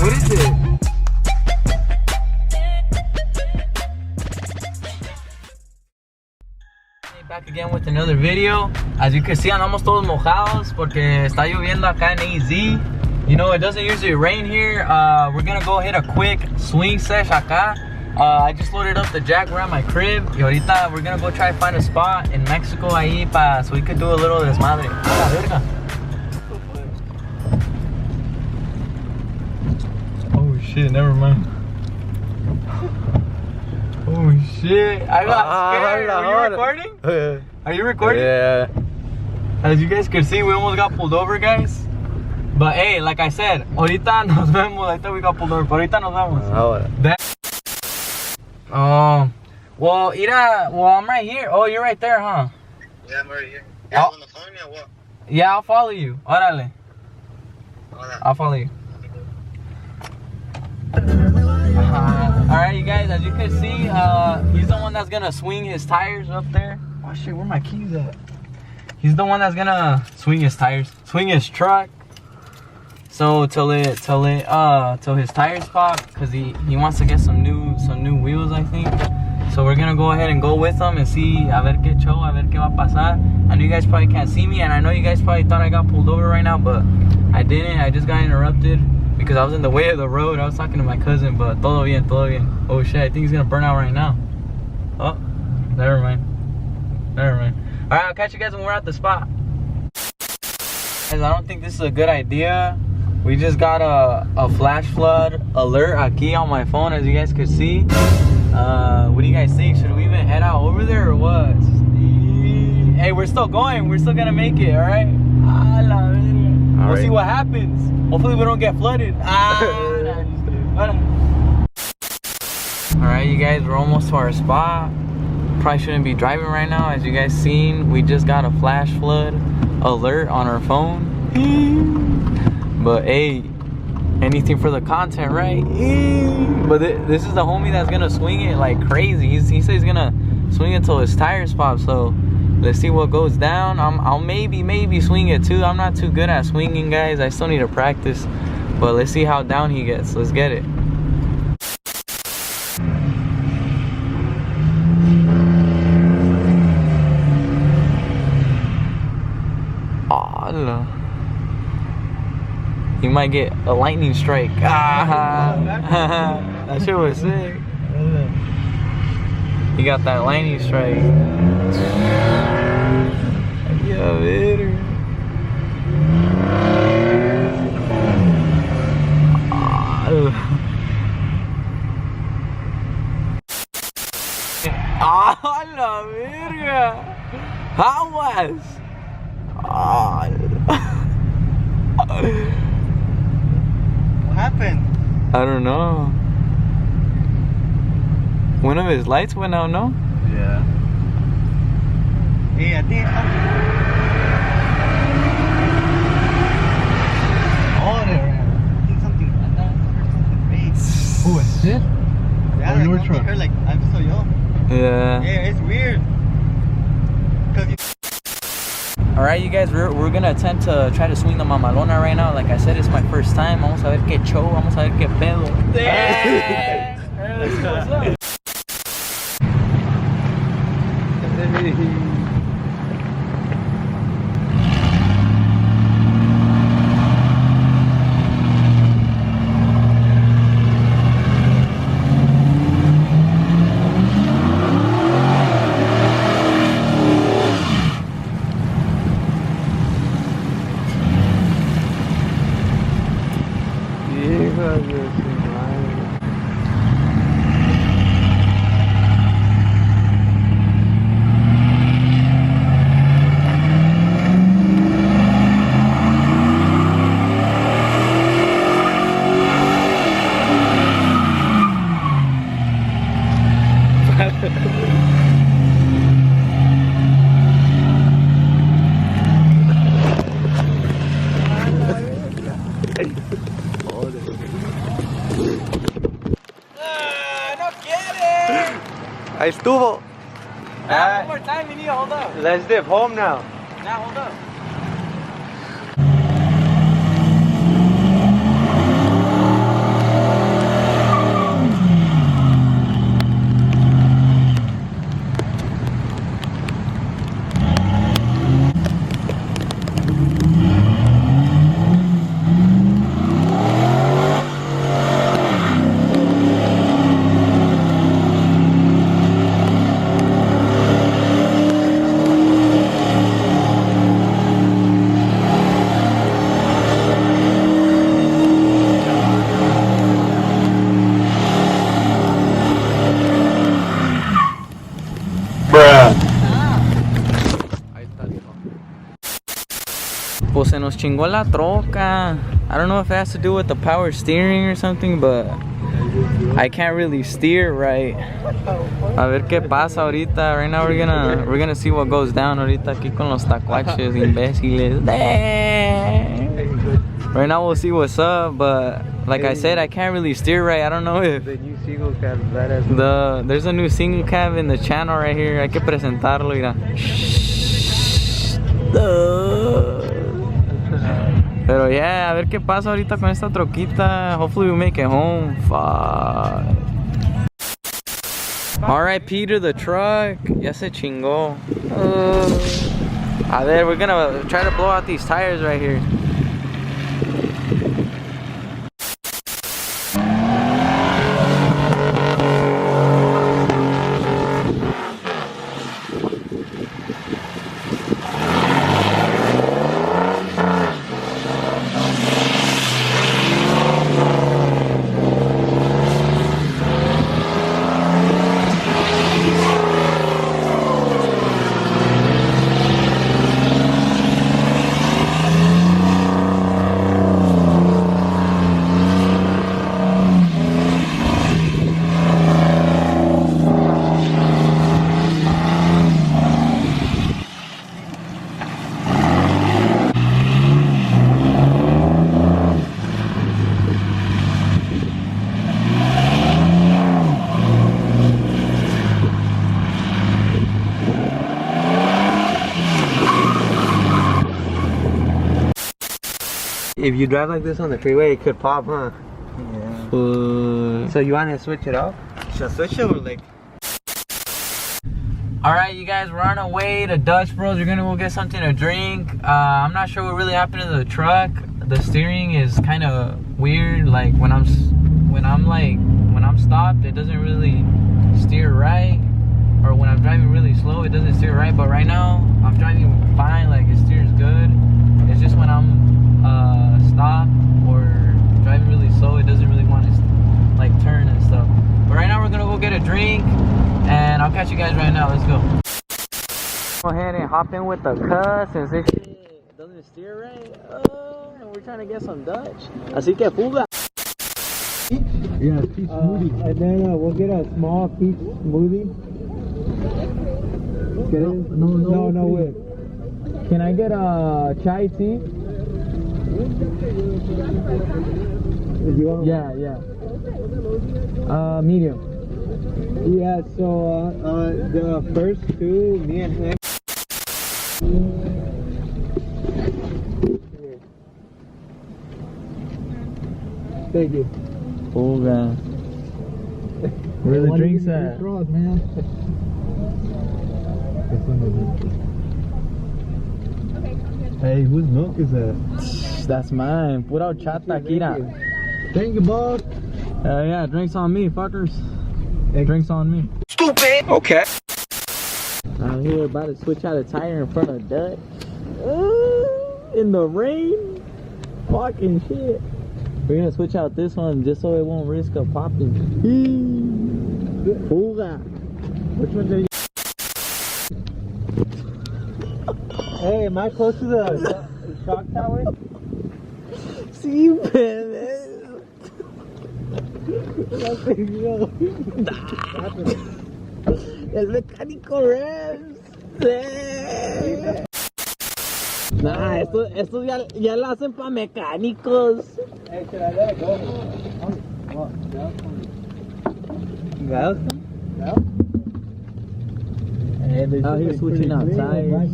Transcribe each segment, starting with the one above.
What is it? Back again with another video. As you can see, andamos todos mojados porque está lloviendo acá en AZ. You know, it doesn't usually rain here. We're gonna go hit a quick swing sesh acá. I just loaded up the jack. We're at my crib. Y ahorita we're gonna go try to find a spot in Mexico ahí so we could do a little desmadre. A la verga. Oh shit, never mind. Oh shit, I got scared. Are you recording? Are you recording? Yeah. As you guys can see, we almost got pulled over, guys. But hey, like I said, ahorita nos vemos. I thought we got pulled over, but ahorita nos vemos. Well, I'm right here. Oh, you're right there, huh? Yeah, I'm right here. You on the phone or what? Yeah, I'll follow you. Órale. I'll follow you. Alright, you guys, as you can see, he's the one that's gonna swing his tires up there. Oh shit, where my keys at? He's the one that's gonna swing his tires, swing his truck. So till his tires pop, cause he wants to get some new wheels, I think. So we're gonna go ahead and go with him and see a ver qué show, a ver qué va a pasar. I know you guys probably can't see me, and I know you guys probably thought I got pulled over right now, but I didn't. I just got interrupted because I was in the way of the road. I was talking to my cousin, but todo bien, todo bien. Oh shit, I think he's gonna burn out right now. Oh, never mind. Alright, I'll catch you guys when we're at the spot. Guys, I don't think this is a good idea. We just got a flash flood alert aquí on my phone, as you guys could see. What do you guys think? Should we even head out over there or what? Hey, we're still going. We're still gonna make it, alright? We'll see what happens. Hopefully we don't get flooded. Alright, you guys, we're almost to our spot. Probably shouldn't be driving right now. As you guys seen, we just got a flash flood alert on our phone. But hey, anything for the content, right? But this is the homie that's gonna swing it like crazy. He says he's gonna swing it until his tires pop. So let's see what goes down. I'll maybe swing it too. I'm not too good at swinging, guys. I still need to practice. But let's see how down he gets. Let's get it. Oh, he might get a lightning strike. That shit was sick. He got that lightning strike. Yeah, better. Ah, la verga. How was? What happened? I don't know. One of his lights went out, no? Yeah. Hey, I think something. Who was it? Yeah, you were trying. Like, I'm so young. Yeah. Yeah, it's weird. Alright, you guys, we're gonna attempt to try to swing the mamalona right now. Like I said, it's my first time. Vamos a ver qué show, vamos a ver qué pedo. Hey, let's go. What's up? Ahí estuvo. One more time, you need to hold up. Let's dip home now. Now hold up. nos chingó la troca. I don't know if it has to do with the power steering or something, but I can't really steer right. A ver qué pasa ahorita. Right now we're gonna see what goes down ahorita aquí con los tacuaches imbéciles. Right now we'll see what's up, but like I said, I can't really steer right. I don't know if The new single cab, badass. there's a new single cab in the channel right here. Hay que presentarlo, mira. Pero yeah, a ver qué pasa ahorita con esta troquita. Hopefully we make it home. Fuck. Alright, Peter the truck. Ya se chingó. A ver, we're gonna try to blow out these tires right here. If you drive like this on the freeway, it could pop, huh? Yeah. So you want to switch it up? Should I switch it or like? Alright, you guys, we're on our way to Dutch Bros. We're gonna go get something to drink. I'm not sure what really happened to the truck. The steering is kind of weird. Like when I'm stopped, it doesn't really steer right. Or when I'm driving really slow, it doesn't steer right. But right now, I'm driving fine. Like it steers good. It's just when I'm stopped or driving really slow, it doesn't really want to like turn and stuff. But right now, we're gonna go get a drink. And I'll catch you guys right now. Let's go. Go ahead and hop in with the cuss since this shit doesn't steer right. And we're trying to get some Dutch. Así que fuga. Yeah, peach smoothie. And then we'll get a small peach smoothie. Get it? No whip. Can I get a chai tea? If you want. Yeah. Medium. Yeah, so the first two, me and him. Thank you. Fuga. Where the drinks at? Straws, man. Hey, whose milk is that? That's mine. Pura chata, Kira. Thank you, boss. Yeah, drinks on me, fuckers. Drinks on me. Stupid. Okay. Out here about to switch out a tire in front of Dutch. In the rain. Fucking shit. We're gonna switch out this one just so it won't risk a popping. Fuga. Which one did you? Hey, am I close to the shock tower? Sí, bebé. El mecánico Rams. Nah, esto ya lo hacen para mecánicos. Hey, should I let it go? Yeah. Out here switching out tires.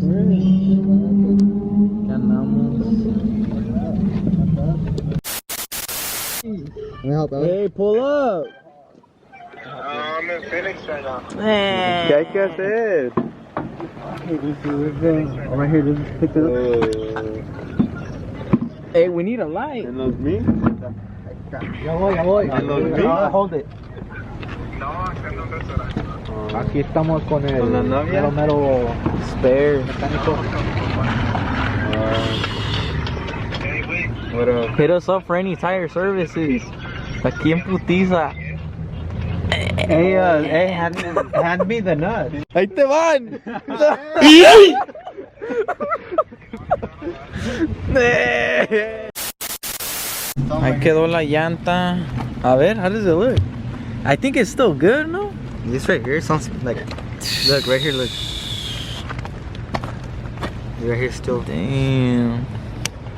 Hey, pull up. I'm in Phoenix right now. Hey. ¿Qué hay que hacer? I'm right here, just pick it up. Hey, we need a light. ¿En los mí? Ya voy. ¿En los mí? Hold it. Aquí estamos con la novia. Mero spare. Mecánico. Hit us up for any tire services. Aquí en Putiza. Hey, hand me the nut. Ahí te van. Ahí quedó la llanta. A ver, how does it look? I think it's still good, no? This right here sounds like. Look, right here, look. Right here still. Damn.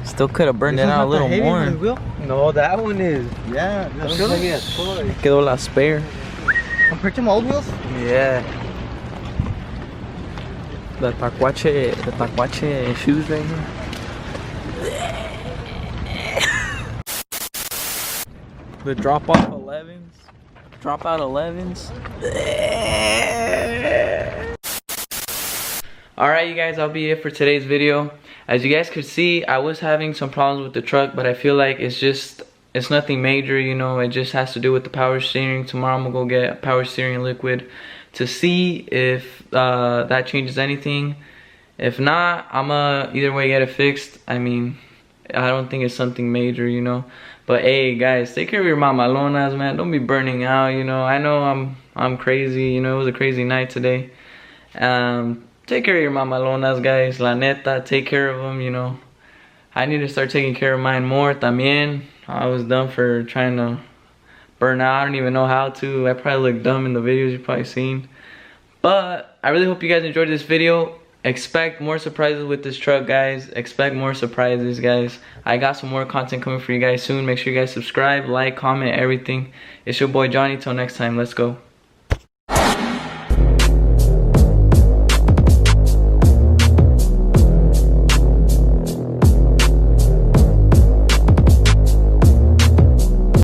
Still could have burned it out a little more. No, that one is. Yeah, That's like a toy. Quedó la spare. compared to my old wheels. Yeah. The tacuache shoes right here. The drop off 11s. Drop out 11s. Alright you guys, that'll be it for today's video. As you guys could see, I was having some problems with the truck, but I feel like it's nothing major, you know. It just has to do with the power steering. Tomorrow I'm gonna go get power steering liquid to see if that changes anything. If not, I'm gonna either way get it fixed. I mean, I don't think it's something major, you know. But hey guys, take care of your mamalonas, man. Don't be burning out, you know. I know I'm crazy, you know. It was a crazy night today. Take care of your mamalonas, guys. La neta, take care of them, you know. I need to start taking care of mine more también. I was dumb for trying to burn out. I don't even know how to. I probably look dumb in the videos you've probably seen. But I really hope you guys enjoyed this video. Expect more surprises with this truck, guys. Expect more surprises, guys. I got some more content coming for you guys soon. Make sure you guys subscribe, like, comment, everything. It's your boy Johnny. Till next time, let's go.